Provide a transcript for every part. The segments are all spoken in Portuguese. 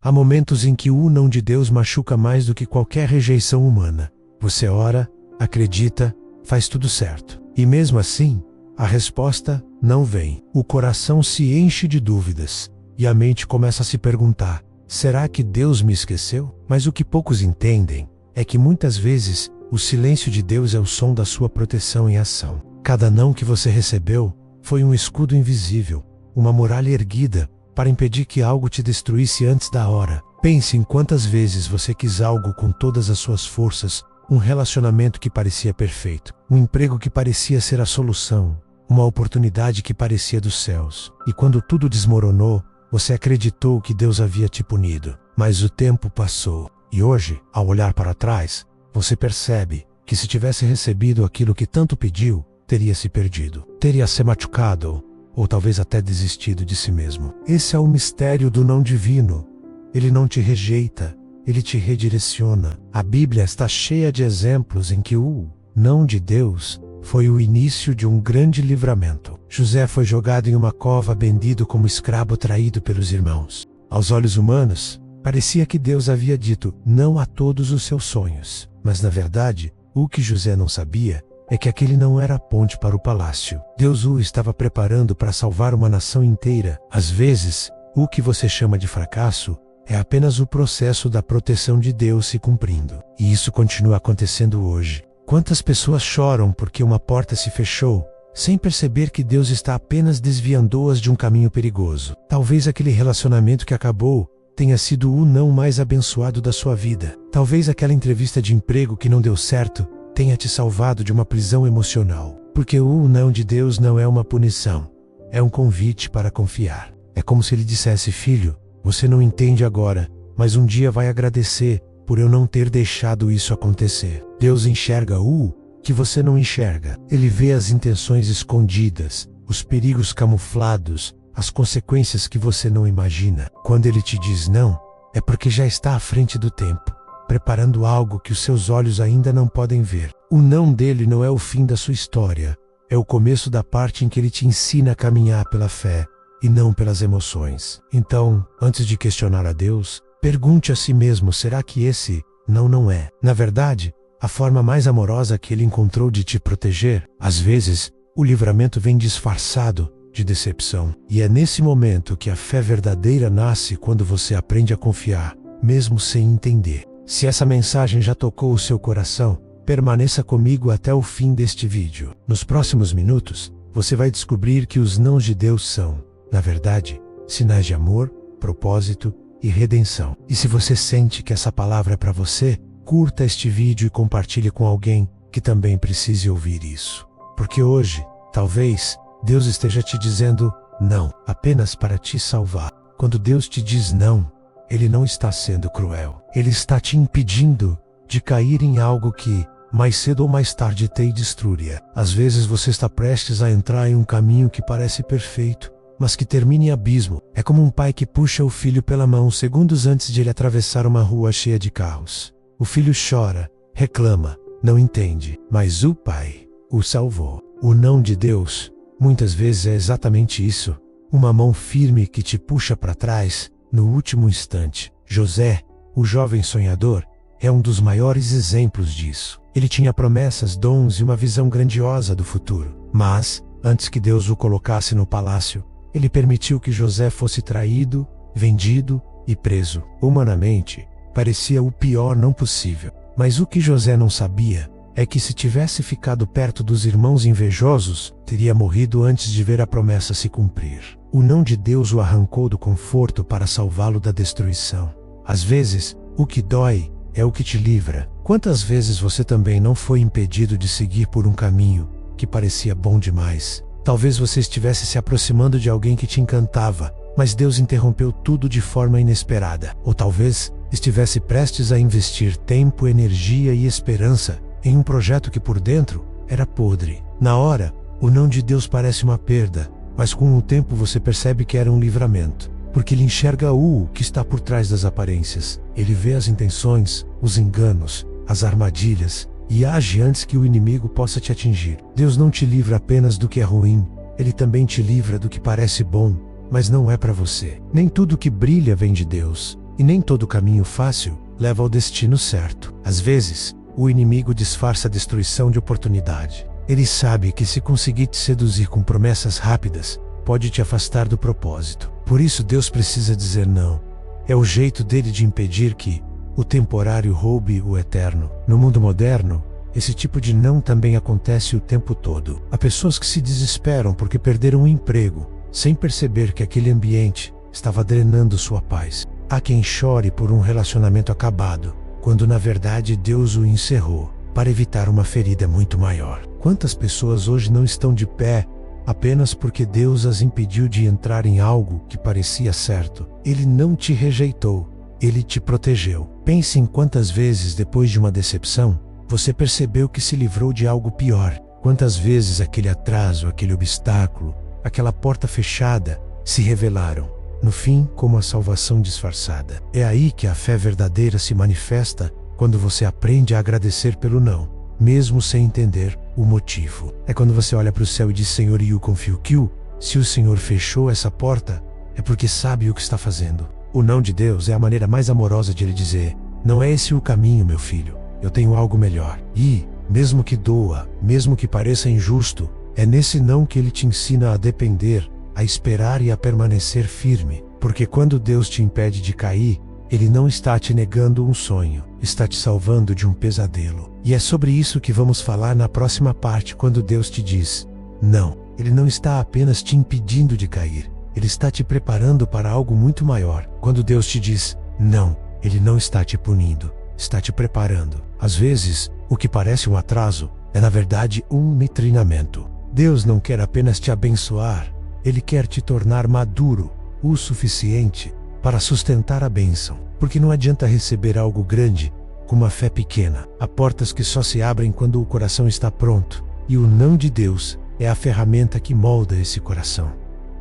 Há momentos em que o não de Deus machuca mais do que qualquer rejeição humana. Você ora, acredita, faz tudo certo. E mesmo assim, a resposta não vem. O coração se enche de dúvidas e a mente começa a se perguntar: será que Deus me esqueceu? Mas o que poucos entendem é que muitas vezes o silêncio de Deus é o som da sua proteção em ação. Cada não que você recebeu foi um escudo invisível, uma muralha erguida para impedir que algo te destruísse antes da hora. Pense em quantas vezes você quis algo com todas as suas forças, um relacionamento que parecia perfeito, um emprego que parecia ser a solução, uma oportunidade que parecia dos céus. E quando tudo desmoronou, você acreditou que Deus havia te punido. Mas o tempo passou, e hoje, ao olhar para trás, você percebe que se tivesse recebido aquilo que tanto pediu, teria se perdido, teria se machucado, ou talvez até desistido de si mesmo. Esse é o mistério do não divino. Ele não te rejeita, ele te redireciona. A Bíblia está cheia de exemplos em que o não de Deus foi o início de um grande livramento. José foi jogado em uma cova, vendido como escravo, traído pelos irmãos. Aos olhos humanos, parecia que Deus havia dito não a todos os seus sonhos. Mas na verdade, o que José não sabia é que aquele não era a ponte para o palácio. Deus o estava preparando para salvar uma nação inteira. Às vezes, o que você chama de fracasso é apenas o processo da proteção de Deus se cumprindo. E isso continua acontecendo hoje. Quantas pessoas choram porque uma porta se fechou, sem perceber que Deus está apenas desviando-as de um caminho perigoso? Talvez aquele relacionamento que acabou tenha sido o não mais abençoado da sua vida. Talvez aquela entrevista de emprego que não deu certo tenha te salvado de uma prisão emocional. Porque o não de Deus não é uma punição, é um convite para confiar. É como se ele dissesse: filho, você não entende agora, mas um dia vai agradecer por eu não ter deixado isso acontecer. Deus enxerga o que você não enxerga. Ele vê as intenções escondidas, os perigos camuflados, as consequências que você não imagina. Quando ele te diz não, é porque já está à frente do tempo, preparando algo que os seus olhos ainda não podem ver. O não dele não é o fim da sua história, é o começo da parte em que ele te ensina a caminhar pela fé e não pelas emoções. Então, antes de questionar a Deus, pergunte a si mesmo: será que esse não é, na verdade, a forma mais amorosa que ele encontrou de te proteger? Às vezes, o livramento vem disfarçado de decepção. E é nesse momento que a fé verdadeira nasce, quando você aprende a confiar, mesmo sem entender. Se essa mensagem já tocou o seu coração, permaneça comigo até o fim deste vídeo. Nos próximos minutos, você vai descobrir que os nãos de Deus são, na verdade, sinais de amor, propósito e redenção. E se você sente que essa palavra é para você, curta este vídeo e compartilhe com alguém que também precise ouvir isso. Porque hoje, talvez, Deus esteja te dizendo não, apenas para te salvar. Quando Deus te diz não, Ele não está sendo cruel. Ele está te impedindo de cair em algo que, mais cedo ou mais tarde, te destruiria. Às vezes você está prestes a entrar em um caminho que parece perfeito, mas que termina em abismo. É como um pai que puxa o filho pela mão segundos antes de ele atravessar uma rua cheia de carros. O filho chora, reclama, não entende, mas o pai o salvou. O não de Deus, muitas vezes, é exatamente isso: uma mão firme que te puxa para trás no último instante. José, o jovem sonhador, é um dos maiores exemplos disso. Ele tinha promessas, dons e uma visão grandiosa do futuro. Mas, antes que Deus o colocasse no palácio, ele permitiu que José fosse traído, vendido e preso. Humanamente, parecia o pior não possível. Mas o que José não sabia é que, se tivesse ficado perto dos irmãos invejosos, teria morrido antes de ver a promessa se cumprir. O não de Deus o arrancou do conforto para salvá-lo da destruição. Às vezes, o que dói é o que te livra. Quantas vezes você também não foi impedido de seguir por um caminho que parecia bom demais? Talvez você estivesse se aproximando de alguém que te encantava, mas Deus interrompeu tudo de forma inesperada. Ou talvez estivesse prestes a investir tempo, energia e esperança em um projeto que por dentro era podre. Na hora, o não de Deus parece uma perda, mas com o tempo você percebe que era um livramento, porque ele enxerga o que está por trás das aparências. Ele vê as intenções, os enganos, as armadilhas, e age antes que o inimigo possa te atingir. Deus não te livra apenas do que é ruim, Ele também te livra do que parece bom, mas não é para você. Nem tudo que brilha vem de Deus, E nem todo caminho fácil leva ao destino certo. Às vezes, o inimigo disfarça a destruição de oportunidade. Ele sabe que se conseguir te seduzir com promessas rápidas, pode te afastar do propósito. Por isso Deus precisa dizer não. É o jeito dele de impedir que o temporário roube o eterno. No mundo moderno, esse tipo de não também acontece o tempo todo. Há pessoas que se desesperam porque perderam um emprego, sem perceber que aquele ambiente estava drenando sua paz. Há quem chore por um relacionamento acabado, quando na verdade Deus o encerrou, para evitar uma ferida muito maior. Quantas pessoas hoje não estão de pé apenas porque Deus as impediu de entrar em algo que parecia certo? Ele não te rejeitou, ele te protegeu. Pense em quantas vezes depois de uma decepção, você percebeu que se livrou de algo pior. Quantas vezes aquele atraso, aquele obstáculo, aquela porta fechada se revelaram, no fim, como a salvação disfarçada. É aí que a fé verdadeira se manifesta, quando você aprende a agradecer pelo não, mesmo sem entender o motivo. É quando você olha para o céu e diz: Senhor, eu confio que se o Senhor fechou essa porta, é porque sabe o que está fazendo. O não de Deus é a maneira mais amorosa de Ele dizer: não é esse o caminho, meu filho, eu tenho algo melhor. E, mesmo que doa, mesmo que pareça injusto, é nesse não que Ele te ensina a depender, a esperar e a permanecer firme. Porque quando Deus te impede de cair, Ele não está te negando um sonho, está te salvando de um pesadelo. E é sobre isso que vamos falar na próxima parte, quando Deus te diz não. Ele não está apenas te impedindo de cair, Ele está te preparando para algo muito maior. Quando Deus te diz não, Ele não está te punindo, está te preparando. Às vezes, o que parece um atraso é na verdade um treinamento. Deus não quer apenas te abençoar, Ele quer te tornar maduro o suficiente para sustentar a bênção. Porque não adianta receber algo grande com uma fé pequena. Há portas que só se abrem quando o coração está pronto, e o não de Deus é a ferramenta que molda esse coração.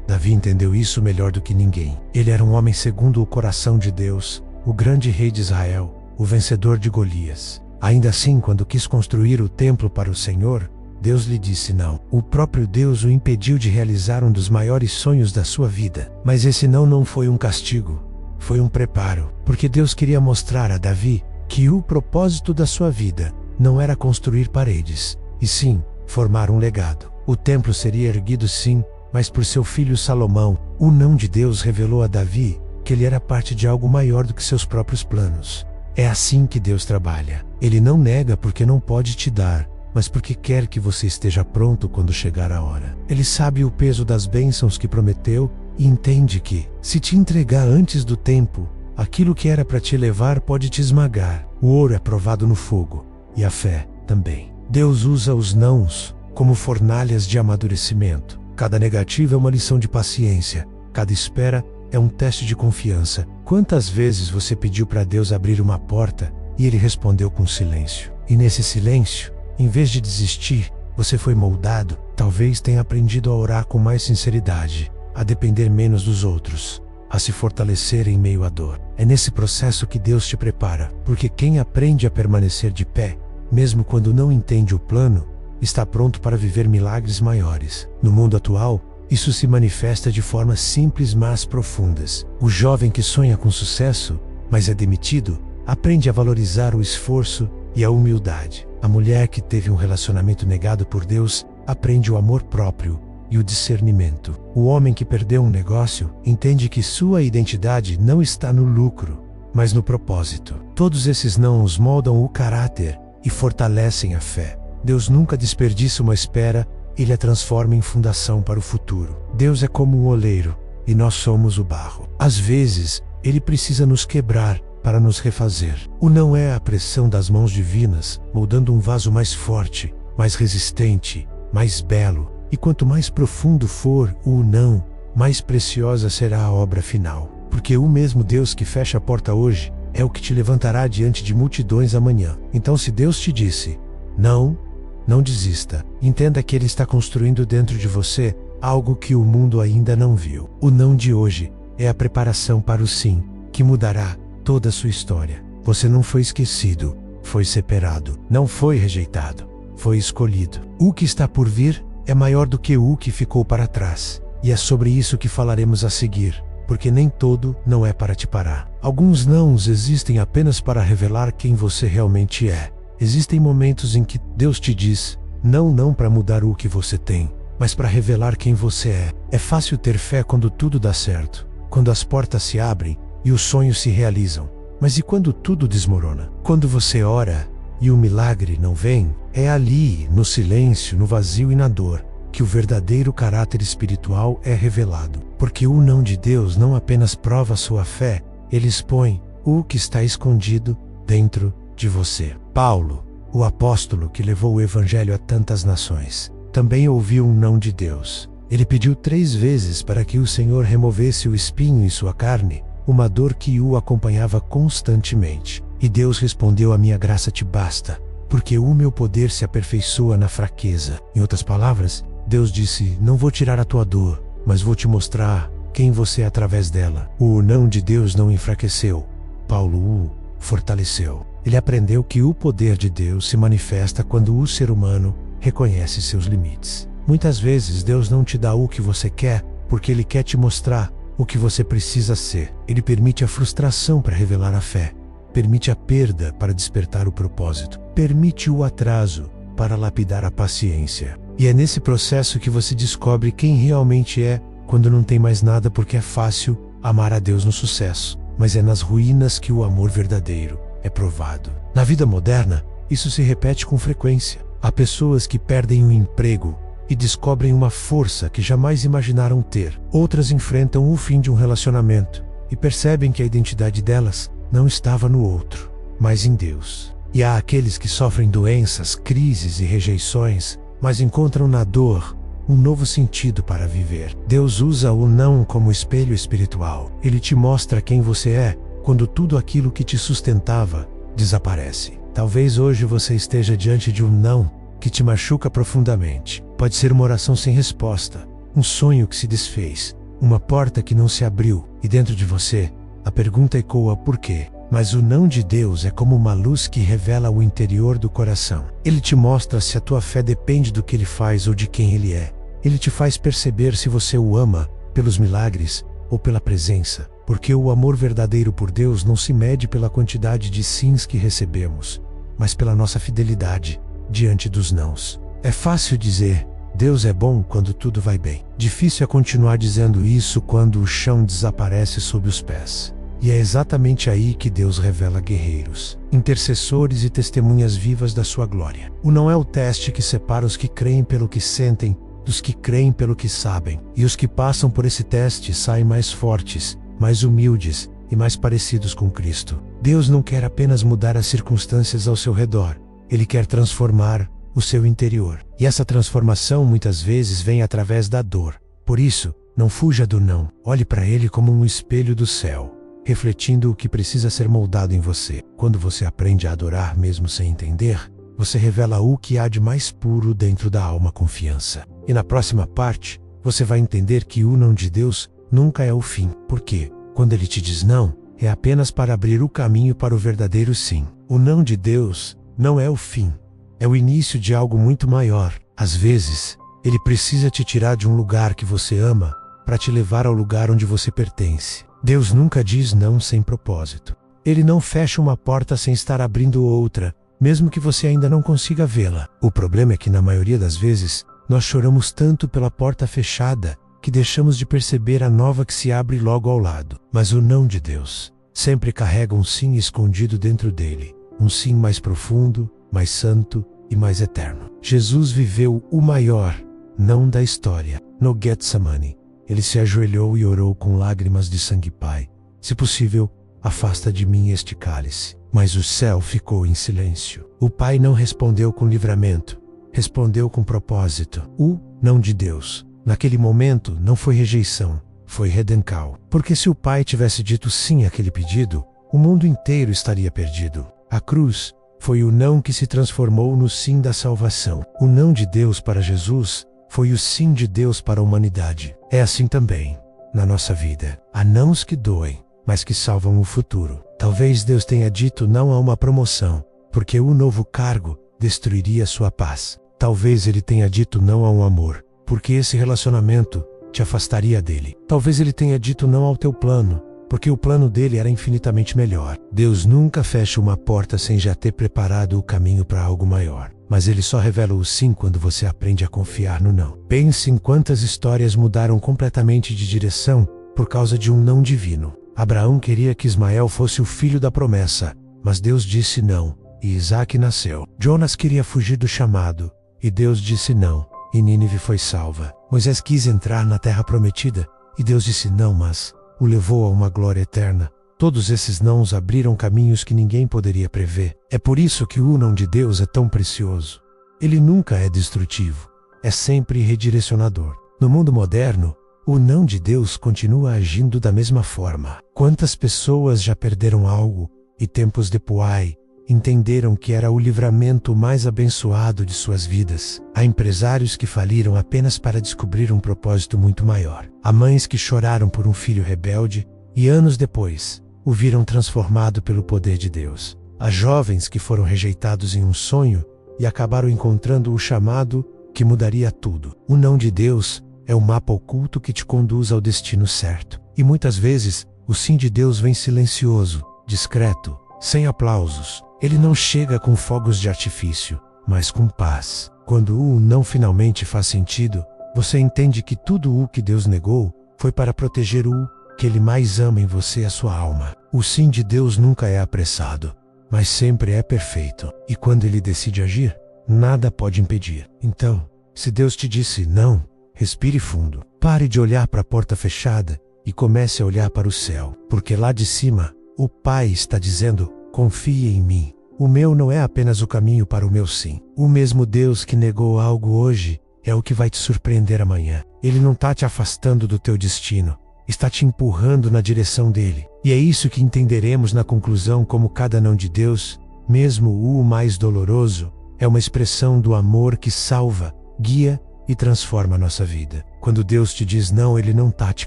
Davi entendeu isso melhor do que ninguém. Ele era um homem segundo o coração de Deus, o grande rei de Israel, o vencedor de Golias. Ainda assim, quando quis construir o templo para o Senhor, Deus lhe disse não. O próprio Deus o impediu de realizar um dos maiores sonhos da sua vida. Mas esse não foi um castigo, foi um preparo. Porque Deus queria mostrar a Davi que o propósito da sua vida não era construir paredes, e sim, formar um legado. O templo seria erguido sim, mas por seu filho Salomão. O não de Deus revelou a Davi que ele era parte de algo maior do que seus próprios planos. É assim que Deus trabalha. Ele não nega porque não pode te dar, mas porque quer que você esteja pronto quando chegar a hora. Ele sabe o peso das bênçãos que prometeu e entende que, se te entregar antes do tempo, aquilo que era para te levar pode te esmagar. O ouro é provado no fogo, e a fé também. Deus usa os nãos como fornalhas de amadurecimento. Cada negativa é uma lição de paciência, cada espera é um teste de confiança. Quantas vezes você pediu para Deus abrir uma porta e Ele respondeu com silêncio? E nesse silêncio, em vez de desistir, você foi moldado. Talvez tenha aprendido a orar com mais sinceridade, a depender menos dos outros, a se fortalecer em meio à dor. É nesse processo que Deus te prepara, porque quem aprende a permanecer de pé, mesmo quando não entende o plano, está pronto para viver milagres maiores. No mundo atual, isso se manifesta de formas simples mas profundas. O jovem que sonha com sucesso, mas é demitido, aprende a valorizar o esforço e a humildade. A mulher que teve um relacionamento negado por Deus aprende o amor próprio e o discernimento. O homem que perdeu um negócio entende que sua identidade não está no lucro, mas no propósito. Todos esses nãos moldam o caráter e fortalecem a fé. Deus nunca desperdiça uma espera, Ele a transforma em fundação para o futuro. Deus é como um oleiro e nós somos o barro. Às vezes, Ele precisa nos quebrar para nos refazer. O não é a pressão das mãos divinas, moldando um vaso mais forte, mais resistente, mais belo. E quanto mais profundo for o não, mais preciosa será a obra final. Porque o mesmo Deus que fecha a porta hoje é o que te levantará diante de multidões amanhã. Então, se Deus te disse não, não desista. Entenda que Ele está construindo dentro de você algo que o mundo ainda não viu. O não de hoje é a preparação para o sim, que mudará toda a sua história. Você não foi esquecido, foi separado. Não foi rejeitado, foi escolhido. O que está por vir é maior do que o que ficou para trás. E é sobre isso que falaremos a seguir. porque nem todo não é para te parar. Alguns nãos existem apenas para revelar quem você realmente é. Existem momentos em que Deus te diz não para mudar o que você tem, mas para revelar quem você é. É fácil ter fé quando tudo dá certo, quando as portas se abrem e os sonhos se realizam. Mas e quando tudo desmorona? Quando você ora e o milagre não vem? É ali, no silêncio, no vazio e na dor, que o verdadeiro caráter espiritual é revelado. Porque o não de Deus não apenas prova sua fé, ele expõe o que está escondido dentro de você. Paulo, o apóstolo que levou o evangelho a tantas nações, também ouviu um não de Deus. Ele pediu 3 vezes para que o Senhor removesse o espinho em sua carne, uma dor que o acompanhava constantemente. E Deus respondeu: a minha graça te basta, porque o meu poder se aperfeiçoa na fraqueza. Em outras palavras, Deus disse: não vou tirar a tua dor, mas vou te mostrar quem você é através dela. O não de Deus não enfraqueceu, Paulo o fortaleceu. Ele aprendeu que o poder de Deus se manifesta quando o ser humano reconhece seus limites. Muitas vezes Deus não te dá o que você quer, porque Ele quer te mostrar o que você precisa ser. Ele permite a frustração para revelar a fé, permite a perda para despertar o propósito, permite o atraso para lapidar a paciência. E é nesse processo que você descobre quem realmente é, quando não tem mais nada, porque é fácil amar a Deus no sucesso, mas é nas ruínas que o amor verdadeiro é provado. Na vida moderna, isso se repete com frequência. Há pessoas que perdem um emprego e descobrem uma força que jamais imaginaram ter. Outras enfrentam o fim de um relacionamento e percebem que a identidade delas não estava no outro, mas em Deus. E há aqueles que sofrem doenças, crises e rejeições, mas encontram na dor um novo sentido para viver. Deus usa o não como espelho espiritual. Ele te mostra quem você é quando tudo aquilo que te sustentava desaparece. Talvez hoje você esteja diante de um não que te machuca profundamente. Pode ser uma oração sem resposta, um sonho que se desfez, uma porta que não se abriu, e dentro de você, a pergunta ecoa: por quê? Mas o não de Deus é como uma luz que revela o interior do coração. Ele te mostra se a tua fé depende do que Ele faz ou de quem Ele é. Ele te faz perceber se você o ama pelos milagres ou pela presença, porque o amor verdadeiro por Deus não se mede pela quantidade de sims que recebemos, mas pela nossa fidelidade diante dos nãos. É fácil dizer: Deus é bom quando tudo vai bem. Difícil é continuar dizendo isso quando o chão desaparece sob os pés. E é exatamente aí que Deus revela guerreiros, intercessores e testemunhas vivas da sua glória. O não é o teste que separa os que creem pelo que sentem dos que creem pelo que sabem. E os que passam por esse teste saem mais fortes, mais humildes e mais parecidos com Cristo. Deus não quer apenas mudar as circunstâncias ao seu redor. Ele quer transformar o seu interior. E essa transformação muitas vezes vem através da dor. Por isso, não fuja do não. Olhe para ele como um espelho do céu, refletindo o que precisa ser moldado em você. Quando você aprende a adorar mesmo sem entender, você revela o que há de mais puro dentro da alma confiança. E na próxima parte, você vai entender que o não de Deus nunca é o fim. Porque, quando Ele te diz não, é apenas para abrir o caminho para o verdadeiro sim. O não de Deus não é o fim. É o início de algo muito maior. Às vezes, Ele precisa te tirar de um lugar que você ama para te levar ao lugar onde você pertence. Deus nunca diz não sem propósito. Ele não fecha uma porta sem estar abrindo outra, mesmo que você ainda não consiga vê-la. O problema é que, na maioria das vezes, nós choramos tanto pela porta fechada que deixamos de perceber a nova que se abre logo ao lado. Mas o não de Deus sempre carrega um sim escondido dentro dele. Um sim mais profundo, mais santo e mais eterno. Jesus viveu o maior não da história. No Getsemane, ele se ajoelhou e orou com lágrimas de sangue: Pai, se possível, afasta de mim este cálice. Mas o céu ficou em silêncio. O Pai não respondeu com livramento, respondeu com propósito. O não de Deus, naquele momento, não foi rejeição, foi redenção. Porque se o Pai tivesse dito sim àquele pedido, o mundo inteiro estaria perdido. A cruz foi o não que se transformou no sim da salvação. O não de Deus para Jesus foi o sim de Deus para a humanidade. É assim também na nossa vida. Há nãos que doem, mas que salvam o futuro. Talvez Deus tenha dito não a uma promoção, porque o novo cargo destruiria sua paz. Talvez Ele tenha dito não a um amor, porque esse relacionamento te afastaria dele. Talvez ele tenha dito não ao teu plano, porque o plano dele era infinitamente melhor. Deus nunca fecha uma porta sem já ter preparado o caminho para algo maior. Mas ele só revela o sim quando você aprende a confiar no não. Pense em quantas histórias mudaram completamente de direção por causa de um não divino. Abraão queria que Ismael fosse o filho da promessa, mas Deus disse não, e Isaac nasceu. Jonas queria fugir do chamado, e Deus disse não, e Nínive foi salva. Moisés quis entrar na terra prometida, e Deus disse não, mas o levou a uma glória eterna. Todos esses nãos abriram caminhos que ninguém poderia prever. É por isso que o não de Deus é tão precioso. Ele nunca é destrutivo, é sempre redirecionador. No mundo moderno, o não de Deus continua agindo da mesma forma. Quantas pessoas já perderam algo e tempos depois entenderam que era o livramento mais abençoado de suas vidas? Há empresários que faliram apenas para descobrir um propósito muito maior. Há mães que choraram por um filho rebelde e anos depois o viram transformado pelo poder de Deus. Há jovens que foram rejeitados em um sonho e acabaram encontrando o chamado que mudaria tudo. O não de Deus é o mapa oculto que te conduz ao destino certo. E muitas vezes, o sim de Deus vem silencioso, discreto, sem aplausos. Ele não chega com fogos de artifício, mas com paz. Quando o não finalmente faz sentido, você entende que tudo o que Deus negou foi para proteger o que Ele mais ama em você, a sua alma. O sim de Deus nunca é apressado, mas sempre é perfeito. E quando Ele decide agir, nada pode impedir. Então, se Deus te disse não, respire fundo. Pare de olhar para a porta fechada e comece a olhar para o céu. Porque lá de cima, o Pai está dizendo: confie em mim. O meu não é apenas o caminho para o meu sim. O mesmo Deus que negou algo hoje é o que vai te surpreender amanhã. Ele não está te afastando do teu destino, está te empurrando na direção dele. E é isso que entenderemos na conclusão, como cada não de Deus, mesmo o mais doloroso, é uma expressão do amor que salva, guia e transforma a nossa vida. Quando Deus te diz não, Ele não está te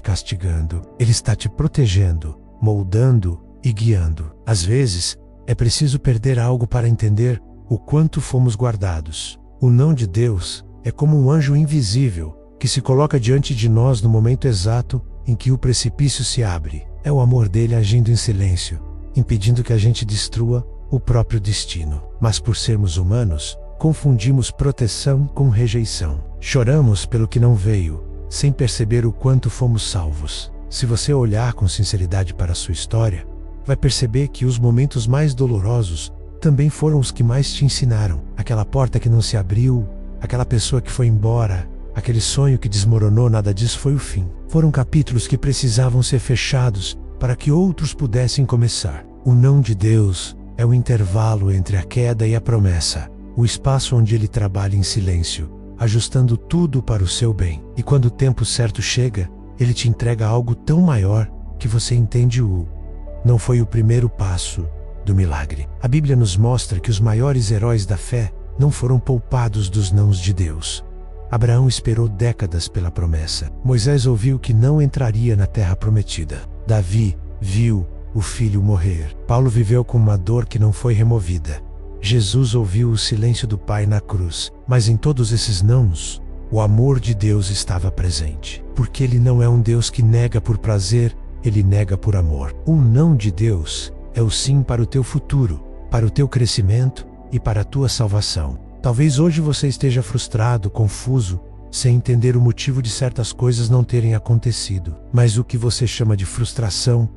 castigando. Ele está te protegendo, moldando e guiando. Às vezes, é preciso perder algo para entender o quanto fomos guardados. O não de Deus é como um anjo invisível que se coloca diante de nós no momento exato em que o precipício se abre. É o amor dele agindo em silêncio, impedindo que a gente destrua o próprio destino. Mas por sermos humanos, confundimos proteção com rejeição. Choramos pelo que não veio, sem perceber o quanto fomos salvos. Se você olhar com sinceridade para a sua história, vai perceber que os momentos mais dolorosos também foram os que mais te ensinaram. Aquela porta que não se abriu, aquela pessoa que foi embora, aquele sonho que desmoronou, nada disso foi o fim. Foram capítulos que precisavam ser fechados para que outros pudessem começar. O não de Deus é o intervalo entre a queda e a promessa, o espaço onde Ele trabalha em silêncio, ajustando tudo para o seu bem. E quando o tempo certo chega, Ele te entrega algo tão maior que você entende não foi o primeiro passo do milagre. A Bíblia nos mostra que os maiores heróis da fé não foram poupados dos nãos de Deus. Abraão esperou décadas pela promessa. Moisés ouviu que não entraria na terra prometida. Davi viu o filho morrer. Paulo viveu com uma dor que não foi removida. Jesus ouviu o silêncio do Pai na cruz. Mas em todos esses nãos, o amor de Deus estava presente. Porque Ele não é um Deus que nega por prazer, Ele nega por amor. O não de Deus é o sim para o teu futuro, para o teu crescimento e para a tua salvação. Talvez hoje você esteja frustrado, confuso, sem entender o motivo de certas coisas não terem acontecido. Mas o que você chama de frustração,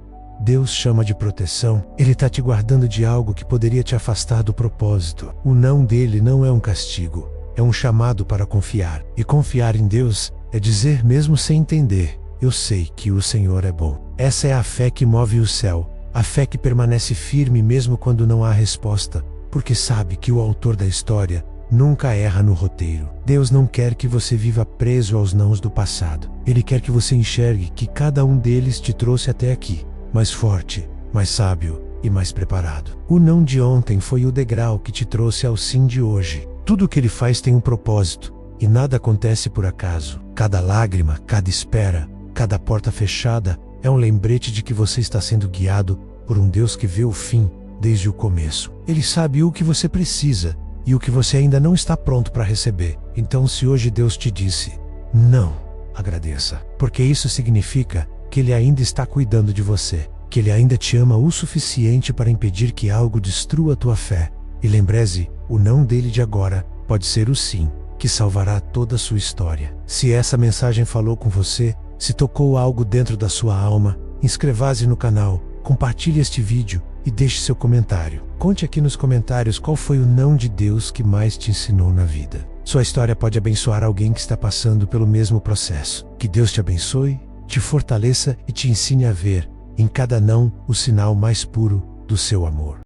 Deus chama de proteção. Ele está te guardando de algo que poderia te afastar do propósito. O não dele não é um castigo, é um chamado para confiar. E confiar em Deus é dizer, mesmo sem entender: eu sei que o Senhor é bom. Essa é a fé que move o céu, a fé que permanece firme mesmo quando não há resposta, porque sabe que o autor da história nunca erra no roteiro. Deus não quer que você viva preso aos nãos do passado. Ele quer que você enxergue que cada um deles te trouxe até aqui, mais forte, mais sábio e mais preparado. O não de ontem foi o degrau que te trouxe ao sim de hoje. Tudo o que Ele faz tem um propósito, e nada acontece por acaso. Cada lágrima, cada espera, cada porta fechada é um lembrete de que você está sendo guiado por um Deus que vê o fim desde o começo. Ele sabe o que você precisa e o que você ainda não está pronto para receber. Então, se hoje Deus te disse não, agradeça, porque isso significa que Ele ainda está cuidando de você, que Ele ainda te ama o suficiente para impedir que algo destrua a tua fé. E lembre-se, o não dele de agora pode ser o sim, que salvará toda a sua história. Se essa mensagem falou com você, se tocou algo dentro da sua alma, inscreva-se no canal, compartilhe este vídeo e deixe seu comentário. Conte aqui nos comentários qual foi o não de Deus que mais te ensinou na vida. Sua história pode abençoar alguém que está passando pelo mesmo processo. Que Deus te abençoe, te fortaleça e te ensine a ver, em cada não, o sinal mais puro do seu amor.